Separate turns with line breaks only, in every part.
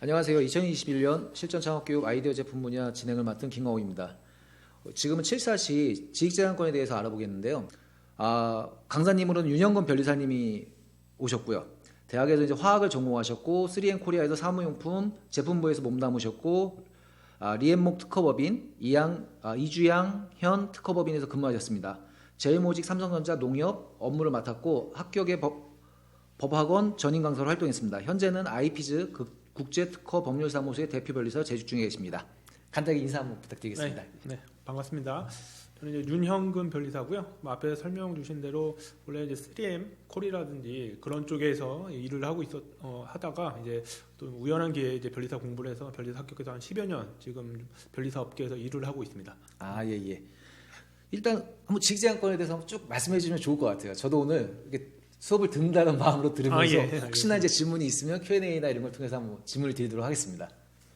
안녕하세요. 2021년 실전 창업교육 아이디어 제품 분야 진행을 맡은 김광호입니다. 지금은 7사시 지식재산권에 대해서 알아보겠는데요. 강사님으로는 윤영건 변리사님이 오셨고요. 대학에서 이제 화학을 전공하셨고 3M 코리아에서 사무용품 제품부에서 몸담으셨고 리엠목 특허법인 이주양 현 특허법인에서 근무하셨습니다. 제일모직 삼성전자 농협 업무를 맡았고 합격의 법학원 전임 강사로 활동했습니다. 현재는 아이피즈 국제특허법률사무소의 대표 변리사 재직 중에 계십니다. 간단하게 인사 한번 부탁드리겠습니다.
네, 반갑습니다. 저는 이제 윤형근 변리사고요. 앞에서 설명 주신 대로 원래 이제 3M 콜이라든지 그런 쪽에서 일을 하고 하다가 이제 또 우연한 기회에 이제 변리사 공부를 해서 변리사 합격해서 한 10여 년 지금 변리사 업계에서 일을 하고 있습니다.
예. 일단 한번 지식재산권에 대해서 쭉 말씀해 주시면 좋을 것 같아요. 저도 오늘 이렇게 수업을 듣는다는 마음으로 들으면서 혹시나 이제 질문이 있으면 Q&A나 이런 걸 통해서 한번 질문을 드리도록 하겠습니다.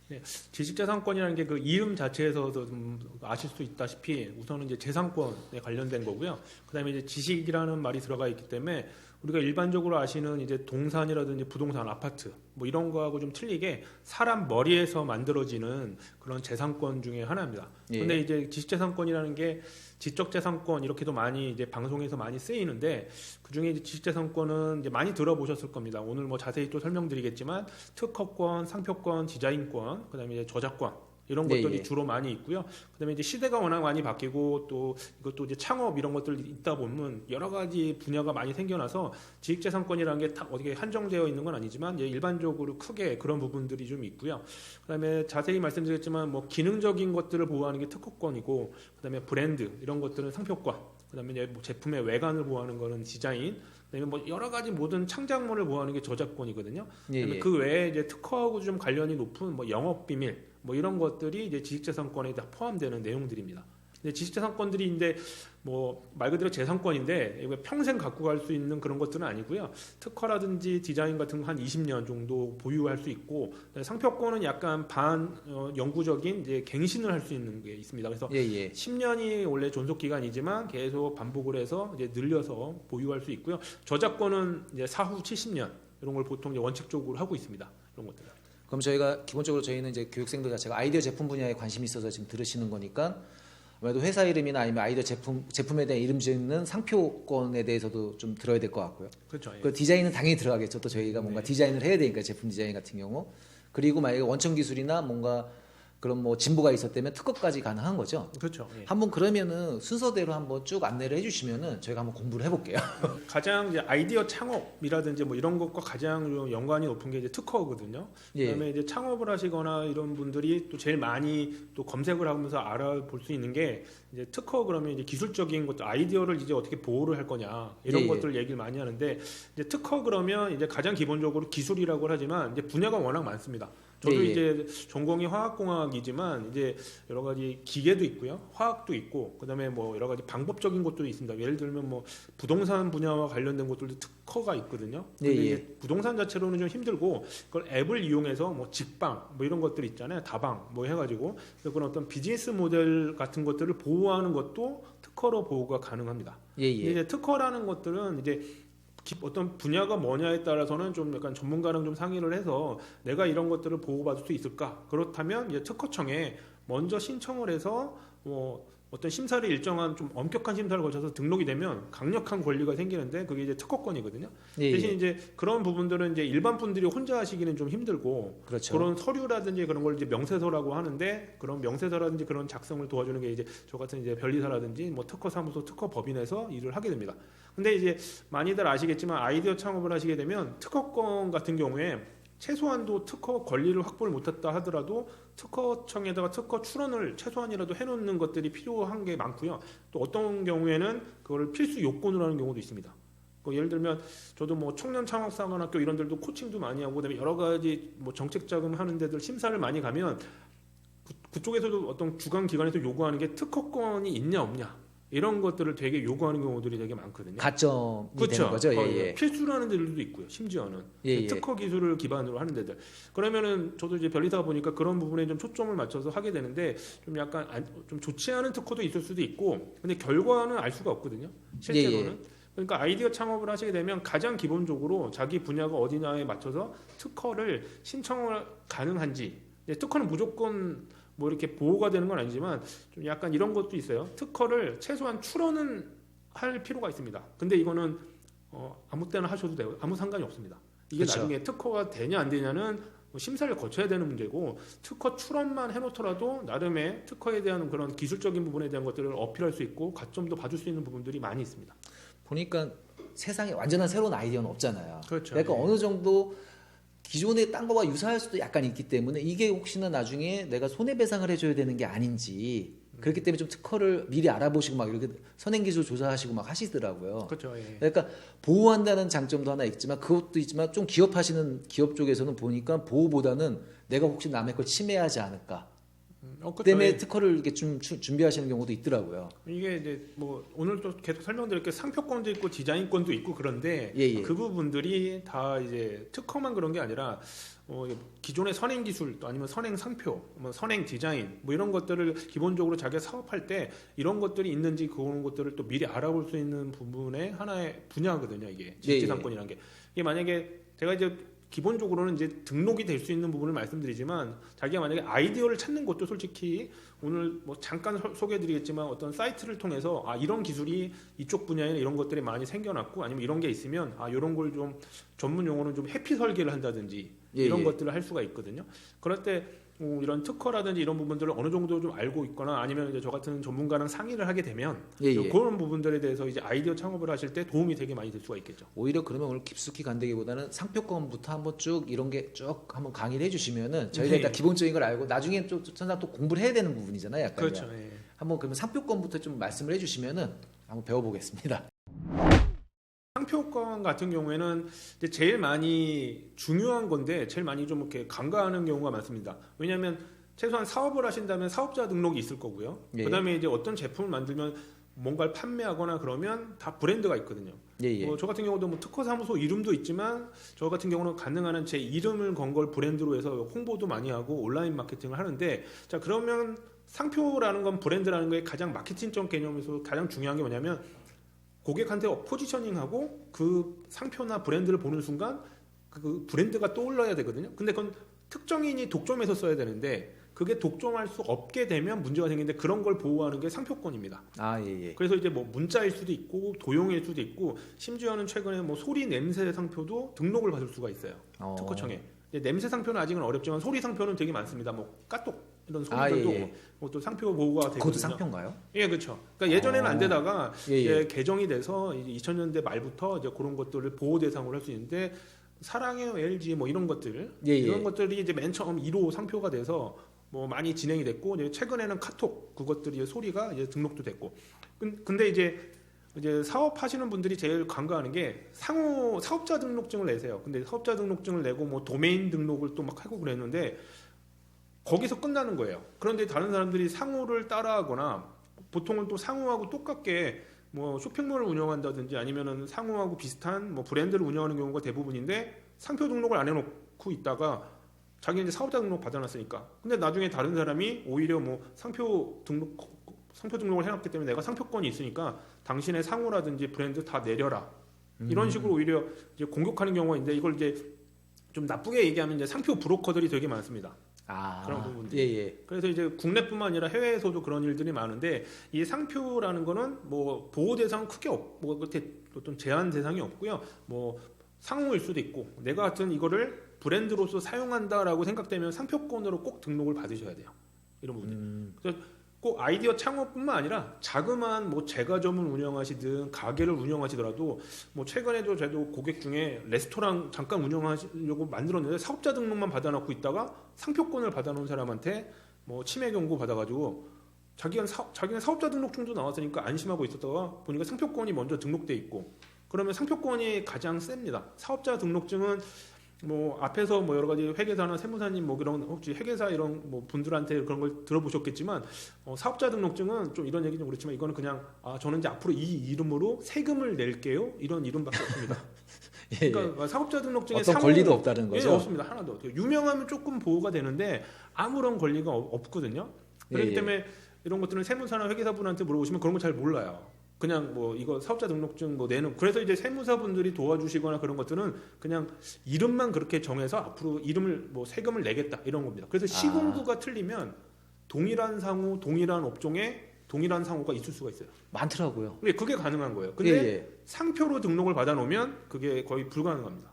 네, 지식재산권이라는 게 그 이름 자체에서도 좀 아실 수 있다시피 우선은 이제 재산권에 관련된 거고요. 그다음에 이제 지식이라는 말이 들어가 있기 때문에 우리가 일반적으로 아시는 이제 동산이라든지 부동산, 아파트 뭐 이런 거하고 좀 틀리게 사람 머리에서 만들어지는 그런 재산권 중에 하나입니다. 근데 이제 지식재산권이라는 게 지적재산권 이렇게도 많이 이제 방송에서 많이 쓰이는데 그 중에 이제 지식재산권은 이제 많이 들어보셨을 겁니다. 오늘 뭐 자세히 또 설명드리겠지만 특허권, 상표권, 디자인권, 그다음에 이제 저작권 이런 것들이 주로 많이 있고요. 그다음에 이제 시대가 워낙 많이 바뀌고 또 이것도 이제 창업 이런 것들 있다 보면 여러 가지 분야가 많이 생겨나서 지식재산권이라는 게 다 어떻게 한정되어 있는 건 아니지만 이제 일반적으로 크게 그런 부분들이 좀 있고요. 그다음에 자세히 말씀드렸지만 뭐 기능적인 것들을 보호하는 게 특허권이고 그다음에 브랜드 이런 것들은 상표권. 그다음에 이제 뭐 제품의 외관을 보호하는 거는 디자인. 그다음에 뭐 여러 가지 모든 창작물을 보호하는 게 저작권이거든요. 그다음에 그 외에 이제 특허하고 좀 관련이 높은 뭐 영업 비밀 뭐 이런 것들이 이제 지식재산권에 다 포함되는 내용들입니다. 근데 지식재산권들이 이제 뭐 말 그대로 재산권인데 이거 평생 갖고 갈 수 있는 그런 것들은 아니고요. 특허라든지 디자인 같은 거 한 20년 정도 보유할 수 있고 상표권은 약간 영구적인 이제 갱신을 할 수 있는 게 있습니다. 그래서 10년이 원래 존속 기간이지만 계속 반복을 해서 이제 늘려서 보유할 수 있고요. 저작권은 이제 사후 70년 이런 걸 보통 이제 원칙적으로 하고 있습니다. 이런 것들.
그럼 기본적으로 저희는 이제 교육생들 자체가 아이디어 제품 분야에 관심이 있어서 지금 들으시는 거니까 아무래도 회사 이름이나 아니면 아이디어 제품에 대한 이름 짓는 상표권에 대해서도 좀 들어야 될 것 같고요.
그렇죠.
그 디자인은 당연히 들어가겠죠. 또 저희가 뭔가 디자인을 해야 되니까 제품 디자인 같은 경우. 그리고 만약에 원천 기술이나 뭔가 그런 뭐 진보가 있었다면 특허까지 가능한 거죠.
그렇죠.
한번 그러면은 순서대로 한번 쭉 안내를 해주시면은 저희가 한번 공부를 해볼게요.
가장 이제 아이디어 창업이라든지 뭐 이런 것과 가장 좀 연관이 높은 게 이제 특허거든요. 그다음에 이제 창업을 하시거나 이런 분들이 또 제일 많이 또 검색을 하면서 알아볼 수 있는 게 이제 특허 그러면 이제 기술적인 것들 아이디어를 이제 어떻게 보호를 할 거냐 이런 것들 얘기를 많이 하는데 이제 특허 그러면 이제 가장 기본적으로 기술이라고 하지만 이제 분야가 워낙 많습니다. 저도 이제 전공이 화학공학이지만 이제 여러 가지 기계도 있고요, 화학도 있고, 그다음에 뭐 여러 가지 방법적인 것도 있습니다. 예를 들면 뭐 부동산 분야와 관련된 것들도 특허가 있거든요. 근데 이제 부동산 자체로는 좀 힘들고 그걸 앱을 이용해서 뭐 직방 뭐 이런 것들 있잖아요, 다방 뭐 해가지고 그런 어떤 비즈니스 모델 같은 것들을 보호하는 것도 특허로 보호가 가능합니다. 이제 특허라는 것들은 이제 어떤 분야가 뭐냐에 따라서는 좀 약간 전문가랑 좀 상의를 해서 내가 이런 것들을 보호받을 수 있을까? 그렇다면 이제 특허청에 먼저 신청을 해서 뭐 어떤 심사를 일정한 좀 엄격한 심사를 거쳐서 등록이 되면 강력한 권리가 생기는데 그게 이제 특허권이거든요. 대신 이제 그런 부분들은 이제 일반 분들이 혼자 하시기는 좀 힘들고 그런 서류라든지 그런 걸 이제 명세서라고 하는데 그런 명세서라든지 그런 작성을 도와주는 게 이제 저 같은 이제 변리사라든지 뭐 특허사무소, 특허법인에서 일을 하게 됩니다. 근데 이제 많이들 아시겠지만 아이디어 창업을 하시게 되면 특허권 같은 경우에 최소한도 특허 권리를 확보를 못했다 하더라도 특허청에다가 특허 출원을 최소한이라도 해놓는 것들이 필요한 게 많고요. 또 어떤 경우에는 그걸 필수 요건으로 하는 경우도 있습니다. 예를 들면 저도 뭐 청년 창업사관학교 이런 데도 코칭도 많이 하고 그다음에 여러 가지 뭐 정책 자금 하는 데들 심사를 많이 가면 그쪽에서도 어떤 주관 기관에서 요구하는 게 특허권이 있냐 없냐. 이런 것들을 되게 요구하는 경우들이 되게 많거든요.
가점이 되는 거죠.
필수라는 데들도 있고요. 심지어는 특허 기술을 기반으로 하는 데들. 그러면은 저도 이제 변리사가 보니까 그런 부분에 좀 초점을 맞춰서 하게 되는데 좀 약간 좀 좋지 않은 특허도 있을 수도 있고, 근데 결과는 알 수가 없거든요. 실제로는. 그러니까 아이디어 창업을 하시게 되면 가장 기본적으로 자기 분야가 어디냐에 맞춰서 특허를 신청을 가능한지. 특허는 무조건 뭐 이렇게 보호가 되는 건 아니지만 좀 약간 이런 것도 있어요. 특허를 최소한 출원은 할 필요가 있습니다. 근데 이거는 아무 때나 하셔도 돼요. 아무 상관이 없습니다. 이게
그쵸.
나중에 특허가 되냐 안 되냐는 심사를 거쳐야 되는 문제고, 특허 출원만 해놓더라도 나름의 특허에 대한 그런 기술적인 부분에 대한 것들을 어필할 수 있고 가점도 봐줄 수 있는 부분들이 많이 있습니다.
보니까 세상에 완전한 새로운 아이디어는 없잖아요.
그렇죠.
그러니까
예.
어느 정도 기존의 딴 거와 유사할 수도 약간 있기 때문에 이게 혹시나 나중에 내가 손해배상을 해줘야 되는 게 아닌지, 그렇기 때문에 좀 특허를 미리 알아보시고 막 이렇게 선행기술 조사하시고 막 하시더라고요.
그렇죠. 예.
그러니까 보호한다는 장점도 하나 있지만 그것도 있지만 좀 기업하시는 기업 쪽에서는 보니까 보호보다는 내가 혹시 남의 걸 침해하지 않을까
그렇죠.
때문에
예.
특허를 이렇게 좀 준비하시는 경우도 있더라고요.
이게 이제 뭐 오늘 또 계속 설명드릴 게 상표권도 있고 디자인권도 있고 그런데
예.
그 부분들이 다 이제 특허만 그런 게 아니라 기존의 선행 기술 또 아니면 선행 상표, 뭐 선행 디자인 뭐 이런 것들을 기본적으로 자기가 사업할 때 이런 것들이 있는지 그런 것들을 또 미리 알아볼 수 있는 부분의 하나의 분야거든요. 이게 지식재산권이라는 게. 이게 만약에 제가 이제 기본적으로는 이제 등록이 될 수 있는 부분을 말씀드리지만, 자기가 만약에 아이디어를 찾는 것도 솔직히 오늘 뭐 잠깐 소개해드리겠지만 어떤 사이트를 통해서 이런 기술이 이쪽 분야에 이런 것들이 많이 생겨났고 아니면 이런 게 있으면 이런 걸 좀 전문 용어는 좀 해피 설계를 한다든지 이런 것들을 할 수가 있거든요. 그럴 때 이런 특허라든지 이런 부분들을 어느 정도 좀 알고 있거나 아니면 이제 저 같은 전문가랑 상의를 하게 되면 그런 부분들에 대해서 이제 아이디어 창업을 하실 때 도움이 되게 많이 될 수가 있겠죠.
오히려 그러면 오늘 깊숙이 간다기보다는 상표권부터 한번 쭉 이런 게 쭉 한번 강의를 해주시면은 저희가 일단 기본적인 걸 알고 나중에 좀 천상 또 공부를 해야 되는 부분이잖아요. 약간
그렇죠. 예.
한번 그러면 상표권부터 좀 말씀을 해주시면은 한번 배워보겠습니다.
상표권 같은 경우에는 이제 제일 많이 중요한 건데 제일 많이 좀 이렇게 간과하는 경우가 많습니다. 왜냐하면 최소한 사업을 하신다면 사업자 등록이 있을 거고요.
예.
그다음에 이제 어떤 제품을 만들면 뭔가를 판매하거나 그러면 다 브랜드가 있거든요. 저 같은 경우도 뭐 특허사무소 이름도 있지만 저 같은 경우는 가능한 한 제 이름을 건 걸 브랜드로 해서 홍보도 많이 하고 온라인 마케팅을 하는데, 자 그러면 상표라는 건 브랜드라는 게 가장 마케팅적 개념에서 가장 중요한 게 뭐냐면 고객한테 포지셔닝하고 그 상표나 브랜드를 보는 순간 그 브랜드가 떠올라야 되거든요. 근데 그건 특정인이 독점해서 써야 되는데 그게 독점할 수 없게 되면 문제가 생기는데, 그런 걸 보호하는 게 상표권입니다. 그래서 이제 뭐 문자일 수도 있고 도용일 수도 있고, 심지어는 최근에 뭐 소리 냄새 상표도 등록을 받을 수가 있어요. 특허청에. 냄새 상표는 아직은 어렵지만 소리 상표는 되게 많습니다. 뭐 까똑 이런 소리들도 또 상표 보호가 되거든요.
그것도 상표인가요?
예, 그렇죠. 그러니까 예전에는 안 되다가
예.
개정이 돼서 2000년대 말부터 이제 그런 것들을 보호 대상으로 할 수 있는데, 사랑해요 LG 뭐 이런 것들 이런 것들이 이제 맨 처음 1호 상표가 돼서 뭐 많이 진행이 됐고, 이제 최근에는 카톡 그것들이 소리가 이제 등록도 됐고. 근데 이제 사업하시는 분들이 제일 간과하는 게 상호 사업자 등록증을 내세요. 근데 사업자 등록증을 내고 뭐 도메인 등록을 또 막 하고 그랬는데 거기서 끝나는 거예요. 그런데 다른 사람들이 상호를 따라하거나 보통은 또 상호하고 똑같게 뭐 쇼핑몰을 운영한다든지 아니면은 상호하고 비슷한 뭐 브랜드를 운영하는 경우가 대부분인데, 상표 등록을 안 해놓고 있다가 자기 이제 사업자 등록 받아놨으니까, 근데 나중에 다른 사람이 오히려 뭐 상표 등록을 해놨기 때문에 내가 상표권이 있으니까 당신의 상호라든지 브랜드 다 내려라, 이런 식으로 오히려 이제 공격하는 경우가 있는데, 이걸 이제 좀 나쁘게 얘기하면 이제 상표 브로커들이 되게 많습니다. 그런 부분들. 그래서 이제 국내뿐만 아니라 해외에서도 그런 일들이 많은데, 이 상표라는 거는 뭐 보호 대상 크게 뭐 그렇게 어떤 제한 대상이 없고요. 뭐 상호일 수도 있고, 내가 같은 이거를 브랜드로서 사용한다라고 생각되면 상표권으로 꼭 등록을 받으셔야 돼요. 이런 부분들. 그래서 꼭 아이디어 창업뿐만 아니라 자그마한 뭐 제과점을 운영하시든 가게를 운영하시더라도, 뭐 최근에도 저도 고객 중에 레스토랑 잠깐 운영하시려고 만들었는데 사업자 등록만 받아놓고 있다가 상표권을 받아놓은 사람한테 뭐 침해 경고 받아가지고 자기는 사업자 등록증도 나왔으니까 안심하고 있었다가 보니까 상표권이 먼저 등록돼 있고, 그러면 상표권이 가장 셉니다. 사업자 등록증은 뭐 앞에서 뭐 여러 가지 회계사나 세무사님 뭐 그런 혹시 회계사 이런 뭐 분들한테 그런 걸 들어보셨겠지만, 사업자 등록증은 좀 이런 얘기 좀 그렇지만 이거는 그냥 저는 이제 앞으로 이 이름으로 세금을 낼게요 이런 이름밖에 없습니다. 그러니까 사업자 등록증에
어떤 권리도 없다는 거죠?
없습니다. 하나도. 유명하면 조금 보호가 되는데 아무런 권리가 없거든요. 그렇기 때문에 이런 것들은 세무사나 회계사분한테 물어보시면 그런 거 잘 몰라요. 그냥 뭐 이거 사업자 등록증 뭐 내는 그래서 이제 세무사분들이 도와주시거나 그런 것들은 그냥 이름만 그렇게 정해서 앞으로 이름을 뭐 세금을 내겠다 이런 겁니다. 그래서 시공구가 틀리면 동일한 상호, 동일한 업종에 동일한 상호가 있을 수가 있어요.
많더라고요.
근데 그게 가능한 거예요. 근데
예.
상표로 등록을 받아놓으면 그게 거의 불가능합니다.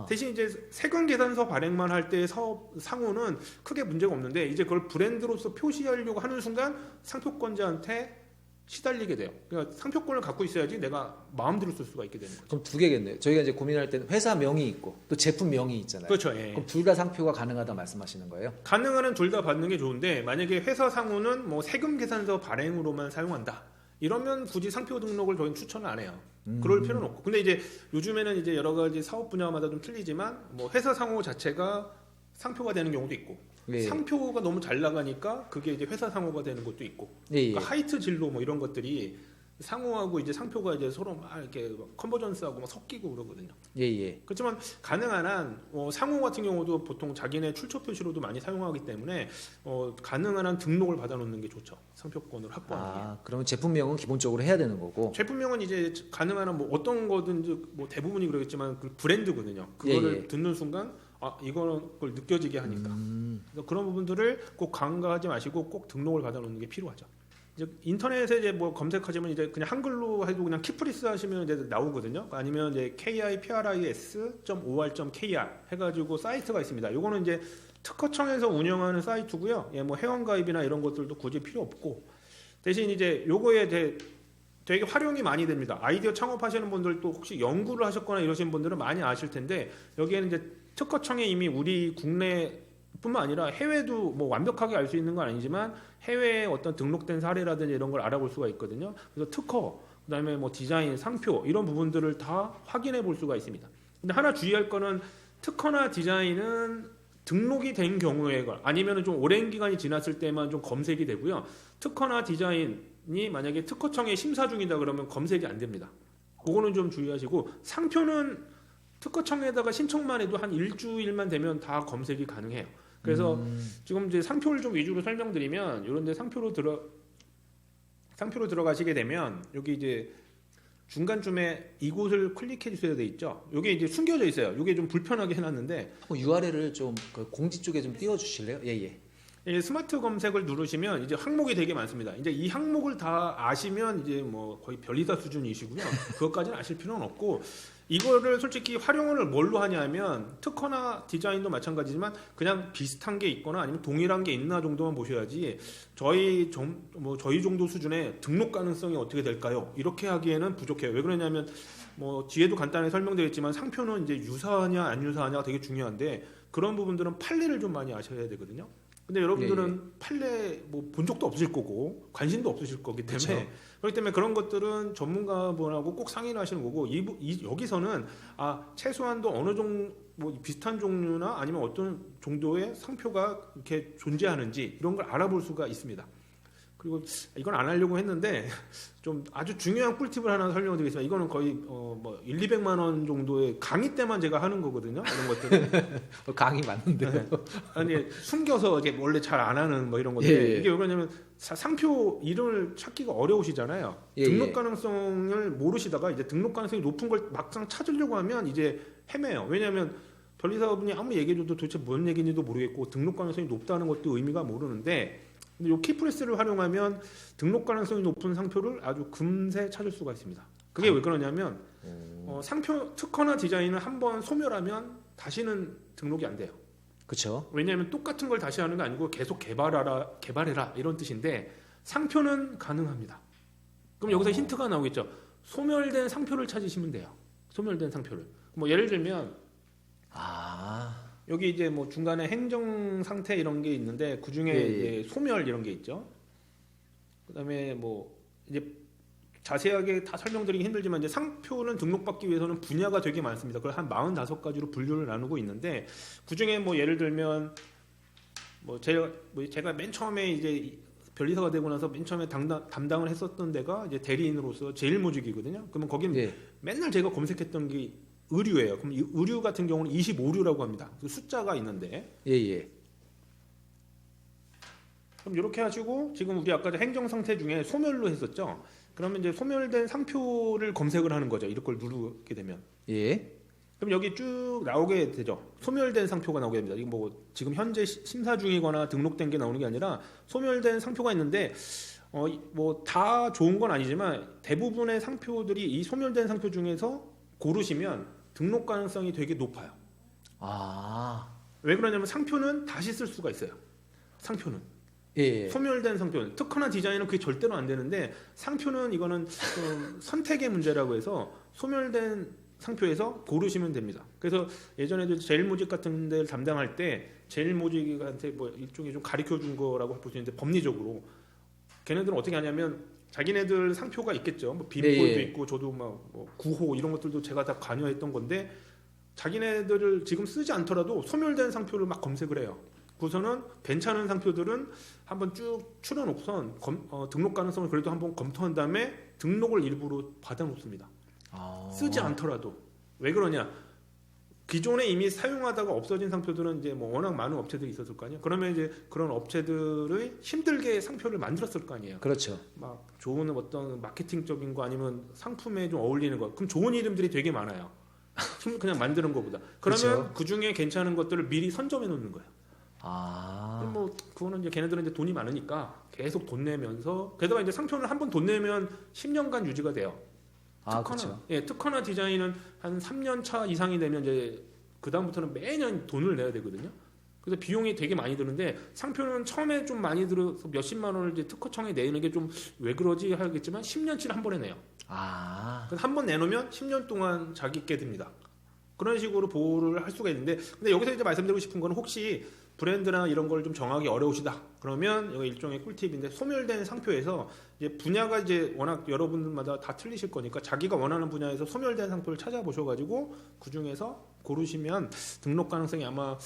대신 이제 세금 계산서 발행만 할 때 사업 상호는 크게 문제가 없는데 이제 그걸 브랜드로서 표시하려고 하는 순간 상표권자한테 시달리게 돼요. 그러니까 상표권을 갖고 있어야지 내가 마음대로 쓸 수가 있게 되는 거죠.
그럼 두 개겠네요. 저희가 이제 고민할 때는 회사 명이 있고 또 제품 명이 있잖아요.
그렇죠. 예.
그럼 둘 다 상표가 가능하다 말씀하시는 거예요?
가능한 둘 다 받는 게 좋은데 만약에 회사 상호는 뭐 세금 계산서 발행으로만 사용한다. 이러면 굳이 상표 등록을 저희는 추천을 안 해요. 그럴 필요는 없고. 근데 이제 요즘에는 이제 여러 가지 사업 분야마다 좀 틀리지만 뭐 회사 상호 자체가 상표가 되는 경우도 있고
예.
상표가 너무 잘 나가니까 그게 이제 회사 상호가 되는 것도 있고
예.
그러니까 하이트 진로 뭐 이런 것들이 상호하고 이제 상표가 이제 서로 막 이렇게 컨버전스하고 막 섞이고 그러거든요.
예.
그렇지만 가능한 한 상호 같은 경우도 보통 자기네 출처 표시로도 많이 사용하기 때문에 가능한 한 등록을 받아놓는 게 좋죠. 상표권을 확보하는 게.
그러면 제품명은 기본적으로 해야 되는 거고.
제품명은 이제 가능한 한 뭐 어떤 거든지 뭐 대부분이 그러겠지만 그 브랜드거든요. 그거를 듣는 순간 이걸 느껴지게 하니까. 그래서 그런 부분들을 꼭 간과하지 마시고 꼭 등록을 받아놓는 게 필요하죠. 이제 인터넷에 이제 뭐 검색하시면 이제 그냥 한글로 해도 그냥 키프리스 하시면 이제 나오거든요. 아니면 이제 kipris.or.kr 해가지고 사이트가 있습니다. 요거는 이제 특허청에서 운영하는 사이트고요. 예, 뭐 회원가입이나 이런 것들도 굳이 필요 없고 대신 이제 요거에 되게 활용이 많이 됩니다. 아이디어 창업하시는 분들도 혹시 연구를 하셨거나 이러신 분들은 많이 아실 텐데 여기에는 이제 특허청에 이미 우리 국내뿐만 아니라 해외도 뭐 완벽하게 알 수 있는 건 아니지만 해외에 어떤 등록된 사례라든지 이런 걸 알아볼 수가 있거든요. 그래서 특허, 그다음에 뭐 디자인, 상표 이런 부분들을 다 확인해 볼 수가 있습니다. 근데 하나 주의할 거는 특허나 디자인은 등록이 된 경우에 아니면 좀 오랜 기간이 지났을 때만 좀 검색이 되고요. 특허나 디자인이 만약에 특허청에 심사 중이다 그러면 검색이 안 됩니다. 그거는 좀 주의하시고 상표는 특허청에다가 신청만 해도 한 일주일만 되면 다 검색이 가능해요. 그래서 지금 이제 상표를 좀 위주로 설명드리면 이런데 상표로 들어가시게 되면 여기 이제 중간쯤에 이곳을 클릭해 주셔야 돼 있죠. 여기 이제 숨겨져 있어요. 이게 좀 불편하게 해놨는데
URL을 좀 그 공지 쪽에 좀 띄워 주실래요? 예.
스마트 검색을 누르시면 이제 항목이 되게 많습니다. 이제 이 항목을 다 아시면 이제 뭐 거의 별이다 수준이시고요. 그것까지는 아실 필요는 없고 이거를 솔직히 활용을 뭘로 하냐면 특허나 디자인도 마찬가지지만 그냥 비슷한 게 있거나 아니면 동일한 게 있나 정도만 보셔야지 저희 정도 수준의 등록 가능성이 어떻게 될까요? 이렇게 하기에는 부족해요. 왜 그러냐면 뭐 뒤에도 간단히 설명드렸지만 상표는 이제 유사하냐 안 유사하냐가 되게 중요한데 그런 부분들은 판례를 좀 많이 아셔야 되거든요. 근데 여러분들은 판례 뭐 본 적도 없을 거고 관심도 없으실 거기 때문에
그쵸.
그렇기 때문에 그런 것들은 전문가분하고 꼭 상의를 하시는 거고 여기서는 최소한도 어느 정도 뭐 비슷한 종류나 아니면 어떤 정도의 상표가 이렇게 존재하는지 이런 걸 알아볼 수가 있습니다. 그리고 이건 안 하려고 했는데 좀 아주 중요한 꿀팁을 하나 설명드리겠습니다. 이거는 거의 뭐 1,200만 원 정도의 강의 때만 제가 하는 거거든요. 이런 것들은
강의 맞는데.
아니 숨겨서 이제 원래 잘 안 하는 뭐 이런 건데
예.
이게 왜 그러냐면 상표 이름을 찾기가 어려우시잖아요. 등록 가능성을 모르시다가 이제 등록 가능성이 높은 걸 막상 찾으려고 하면 이제 헤매요. 왜냐하면 변리사분이 아무리 얘기해줘도 도대체 뭔 얘기인지도 모르겠고 등록 가능성이 높다는 것도 의미가 모르는데 근데 이 키프레스를 활용하면 등록 가능성이 높은 상표를 아주 금세 찾을 수가 있습니다. 그게 왜 그러냐면 상표 특허나 디자인을 한번 소멸하면 다시는 등록이 안 돼요.
그렇죠.
왜냐하면 똑같은 걸 다시 하는 게 아니고 계속 개발해라 이런 뜻인데 상표는 가능합니다. 그럼 여기서 힌트가 나오겠죠. 소멸된 상표를 찾으시면 돼요. 소멸된 상표를. 뭐 예를 들면 여기 이제 뭐 중간에 행정 상태 이런 게 있는데 그 중에 이제 소멸 이런 게 있죠. 그다음에 뭐 이제 자세하게 다 설명드리기 힘들지만 이제 상표는 등록받기 위해서는 분야가 되게 많습니다. 그걸 한 45가지로 분류를 나누고 있는데 그 중에 뭐 예를 들면 뭐 제가 맨 처음에 이제 변리사가 되고 나서 맨 처음에 담당을 했었던 데가 이제 대리인으로서 제일모직이거든요. 그러면 거기는 맨날 제가 검색했던 게 의류예요. 그럼 이 의류 같은 경우는 25류라고 합니다. 그 숫자가 있는데. 그럼 이렇게 하시고 지금 우리 아까 행정 상태 중에 소멸로 했었죠. 그러면 이제 소멸된 상표를 검색을 하는 거죠. 이런 걸 누르게 되면.
예.
그럼 여기 쭉 나오게 되죠. 소멸된 상표가 나오게 됩니다. 이거 뭐 지금 현재 심사 중이거나 등록된 게 나오는 게 아니라 소멸된 상표가 있는데 뭐 다 좋은 건 아니지만 대부분의 상표들이 이 소멸된 상표 중에서 고르시면 등록 가능성이 되게 높아요.
아.
왜 그러냐면 상표는 다시 쓸 수가 있어요. 상표는.
예.
소멸된 상표는 특허나 디자인은 그게 절대로 안 되는데 상표는 이거는 좀 선택의 문제라고 해서 소멸된 상표에서 고르시면 됩니다. 그래서 예전에도 제일모직 같은 데를 담당할 때 제일모직한테 뭐 일종의 좀 가르쳐 준 거라고 볼 수 있는데 법리적으로 걔네들은 어떻게 하냐면 자기네들 상표가 있겠죠. 뭐 빈폴도 있고 저도 뭐 구호 이런 것들도 제가 다 관여했던 건데 자기네들을 지금 쓰지 않더라도 소멸된 상표를 막 검색을 해요. 우선은 괜찮은 상표들은 한번 쭉 추려놓고선 등록 가능성을 그래도 한번 검토한 다음에 등록을 일부러 받아놓습니다. 쓰지 않더라도. 왜 그러냐? 기존에 이미 사용하다가 없어진 상표들은 이제 뭐 워낙 많은 업체들이 있었을 거 아니에요. 그러면 이제 그런 업체들이 힘들게 상표를 만들었을 거 아니에요.
그렇죠.
막 좋은 어떤 마케팅적인 거 아니면 상품에 좀 어울리는 거. 그럼 좋은 이름들이 되게 많아요. 그냥 만드는 것보다. 그러면
그렇죠.
그 중에 괜찮은 것들을 미리 선점해 놓는 거예요.
아.
뭐 그거는 이제 걔네들은 이제 돈이 많으니까 계속 돈 내면서 게다가 이제 상표는 한 번 돈 내면 10년간 유지가 돼요.
그렇죠.
특허나 디자인은 한 3년 차 이상이 되면 이제 그 다음부터는 매년 돈을 내야 되거든요. 그래서 비용이 되게 많이 드는데 상표는 처음에 좀 많이 들어서 몇십만 원을 이제 특허청에 내는 게 좀 왜 그러지 하겠지만 10년치를 한 번에 내요. 한 번 내놓으면 10년 동안 자기 게 됩니다. 그런 식으로 보호를 할 수가 있는데 근데 여기서 이제 말씀드리고 싶은 거는 혹시 브랜드나 이런 걸 좀 정하기 어려우시다. 그러면 이거 일종의 꿀팁인데 소멸된 상표에서 이제 분야가 이제 워낙 여러분들마다 다 틀리실 거니까 자기가 원하는 분야에서 소멸된 상표를 찾아보셔가지고 그 중에서 고르시면 등록 가능성이 아마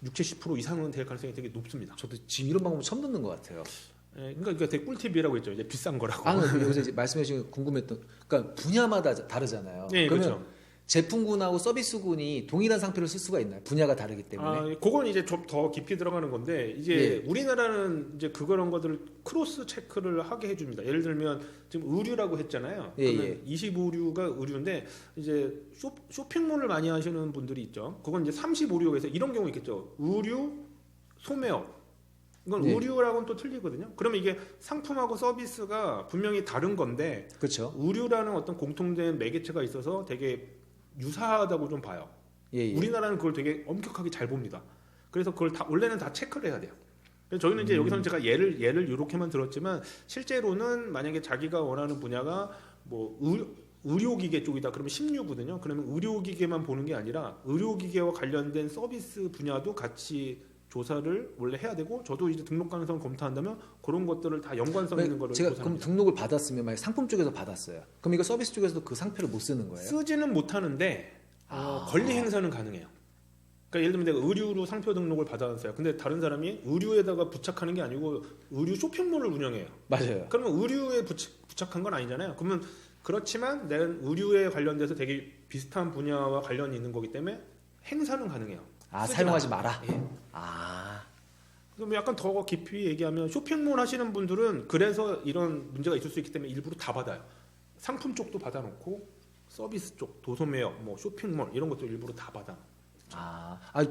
60-70% 이상은 될 가능성이 되게 높습니다.
저도 지금 이런 방법 처음 듣는 것 같아요.
그러니까 이게 되게 꿀팁이라고 했죠. 이제 비싼 거라고.
여기서 이제 말씀해 주신 궁금했던, 그러니까 분야마다 다르잖아요.
네,
그러면
그렇죠.
제품군하고 서비스군이 동일한 상표를 쓸 수가 있나요? 분야가 다르기 때문에.
그건 이제 좀 더 깊이 들어가는 건데 이제 우리나라는 이제 그런 것들을 크로스 체크를 하게 해줍니다. 예를 들면 지금 의류라고 했잖아요. 그러면 25류가 의류인데 이제 쇼핑몰을 많이 하시는 분들이 있죠. 그건 이제 35류에서 이런 경우 있겠죠. 의류, 소매업. 이건 의류라고는 또 틀리거든요. 그러면 이게 상품하고 서비스가 분명히 다른 건데,
그렇죠.
의류라는 어떤 공통된 매개체가 있어서 되게 유사하다고 좀 봐요. 우리나라는 그걸 되게 엄격하게 잘 봅니다. 그래서 그걸 다 원래는 다 체크를 해야 돼요. 그래서 저희는 이제 여기서는 제가 예를 이렇게만 들었지만 실제로는 만약에 자기가 원하는 분야가 뭐 의료기계 쪽이다 그러면 16거든요. 그러면 의료기계만 보는 게 아니라 의료기계와 관련된 서비스 분야도 같이 조사를 원래 해야 되고 저도 이제 등록 가능성을 검토한다면 그런 것들을 다 연관성 있는 거를
제가
조사합니다.
그럼 등록을 받았으면 만약 상품 쪽에서 받았어요. 그럼 이거 서비스 쪽에서도 그 상표를 못 쓰는 거예요?
쓰지는 못하는데 권리 행사는 가능해요. 그러니까 예를 들면 내가 의류로 상표 등록을 받았어요. 근데 다른 사람이 의류에다가 부착하는 게 아니고 의류 쇼핑몰을 운영해요.
맞아요.
그러면 의류에 부착한 건 아니잖아요. 그러면 그렇지만 내가 의류에 관련돼서 되게 비슷한 분야와 관련이 있는 거기 때문에 행사는 가능해요.
사용하지 마라.
그럼 약간 더 깊이 얘기하면 쇼핑몰 하시는 분들은 그래서 이런 문제가 있을 수 있기 때문에 일부러 다 받아요. 상품 쪽도 받아놓고 서비스 쪽, 도소매업, 뭐 쇼핑몰 이런 것도 일부러 다 받아.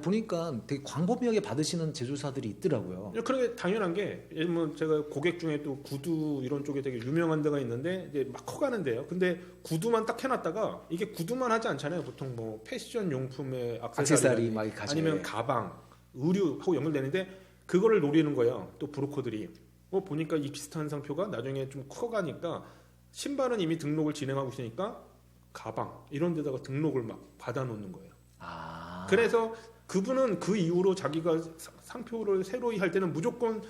보니까 되게 광범위하게 받으시는 제조사들이 있더라고요.
그게 당연한 게 예를 들면 제가 고객 중에 또 구두 이런 쪽에 되게 유명한 데가 있는데 이제 막 커가는데요. 근데 구두만 딱 해놨다가 이게 구두만 하지 않잖아요. 보통 뭐 패션 용품의
액세서리 막
아니면 가방, 의류하고 연결되는데 그거를 노리는 거예요. 또 브로커들이 보니까 이 비슷한 상표가 나중에 좀 커가니까 신발은 이미 등록을 진행하고 있으니까 가방 이런 데다가 등록을 막 받아놓는 거예요. 그래서 그분은 그 이후로 자기가 상표를 새로이 할 때는 무조건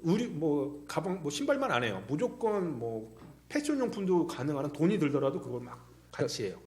의류 뭐 가방 뭐 신발만 안 해요. 무조건 뭐 패션 용품도 가능한 돈이 들더라도 그걸 막 같이 해요.